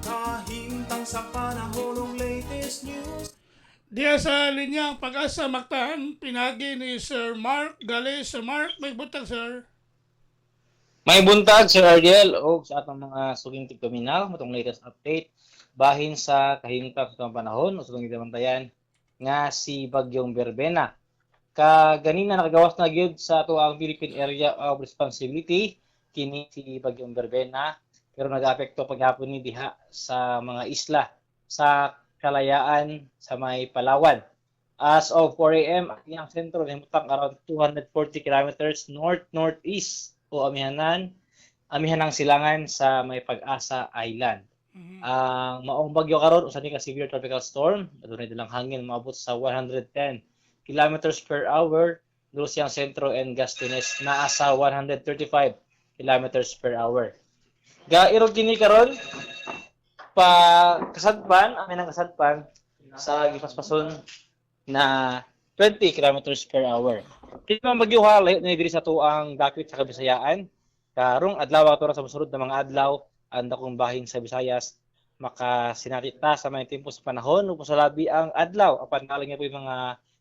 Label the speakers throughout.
Speaker 1: Kahintang sa panahon ng latest news.
Speaker 2: Diya sa linyang Pag-asa Mactan, pinagi ni Sir Mark Gali. Sir Mark, may butang sir.
Speaker 3: May buntag, Sir Ariel, o sa atong mga suging tigkaminaw, matong latest update, bahin sa kahimtang sa itong panahon, o sa itong itabantayan, nga si Bagyong Berbena. Kaganina nakagawas na gyud sa ato ang Philippine Area of Responsibility, kini si Bagyong Berbena, pero nag-apekto paghapon ni diha sa mga isla sa Kalayaan sa may Palawan. As of 4 a.m., ang iyang sentro nahimutang around 240 kilometers north-northeast o amihanang silangan sa may Pag-asa Island. Ang maong bagyo karon usa ni ka severe tropical storm, adunay dalang hangin maabot sa 110 kilometers per hour dulo siyang sentro and gustiness naa sa 135 kilometers per hour. Gairog kini karon pa kasadpan, amin ang kasadpan sa gipaspason na 20 kilometers per hour. Kini man bagyo ha, layo na diri sa tuang dakit sa Kabisayaan. Karong adlaw ato sa mosunod na mga adlaw ang dakong bahin sa Visayas makasinatita sa mga tempo sa panahon ug pasalabi ang adlaw apan nalang nga po yung mga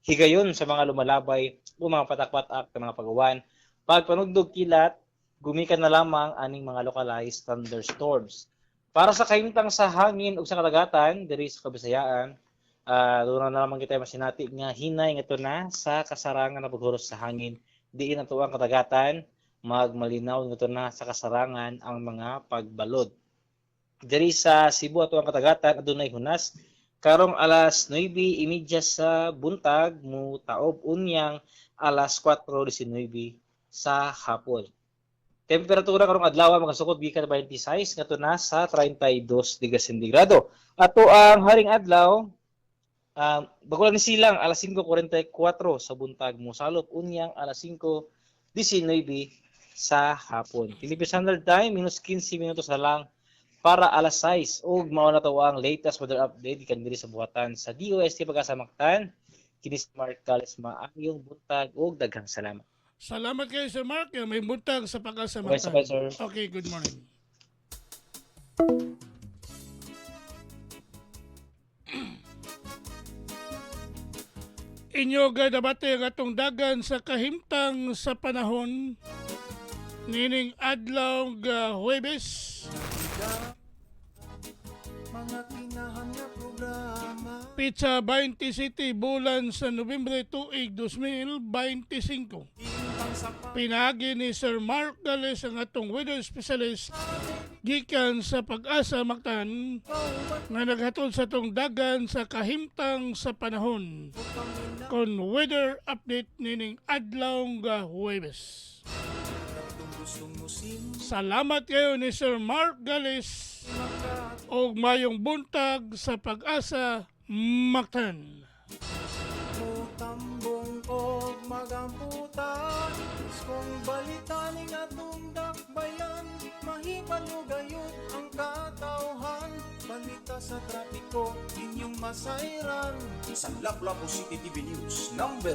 Speaker 3: higayon sa mga lumalabay o mga patak-patak ng mga pagawan. Pag panugdog kilat, gumikan na lamang aning mga localized thunderstorms. Para sa kahimtang sa hangin ug sa kadagatan diri sa Kabisayaan, doon na naman kita masinati nga hinay nga ito na sa kasarangan na paghuros sa hangin. Diin ang tuwang kadagatan, magmalinaw nga ito na sa kasarangan ang mga pagbalod. Diri sa Cebu ato ang kadagatan, adunay hunas. Karong alas 9:30 sa buntag, mu taob unyang alas 4:19 sa hapon. Temperatura karong adlaw magasukod gikan 26 ngadto na sa 32 degrees sentigrado. Ato ang haring adlaw bago lang ni silang alas 5:44 sa buntag mosalop unyang alas 5:19 sa hapon. Philippine Standard Time minus 15 minutos na lang para alas 6 ug mao na to ang latest weather update gikan diri sa buhatan sa DOST Pag-asa Mactan. Kini si Mark Gales, maayong buntag ug daghang salamat.
Speaker 2: Salamat kayo Sir Mark. May buntag sa Pag-asa
Speaker 3: Okay,
Speaker 2: Mactan.
Speaker 3: sabay, sir.
Speaker 2: Okay, good morning. Inyo ga debate ang atong dagan sa kahimtang sa panahon nining adlaw nga Huwebes,
Speaker 1: Mga kinahan nga programa.
Speaker 2: Pizza 27 bulan sa Nobyembre tuig 2025.
Speaker 1: Kahintang sa
Speaker 2: Pinagi ni Sir Mark Gales ang atong weather specialist gikan sa Pag-asa Mactan nga naghatod sa atong dagan sa kahimtang sa panahon kon weather update nining adlaw nga Huwebes. Salamat kayo ni Sir Mark Gales og mayong buntag sa Pag-asa Mactan.
Speaker 1: tambong o magamputan. Kung balitaning atong dakbayan, mahibalo gayud ang katawhan. Balita sa trapiko, inyong masayran.
Speaker 4: Sa Lapu-Lapu City TV News, #1.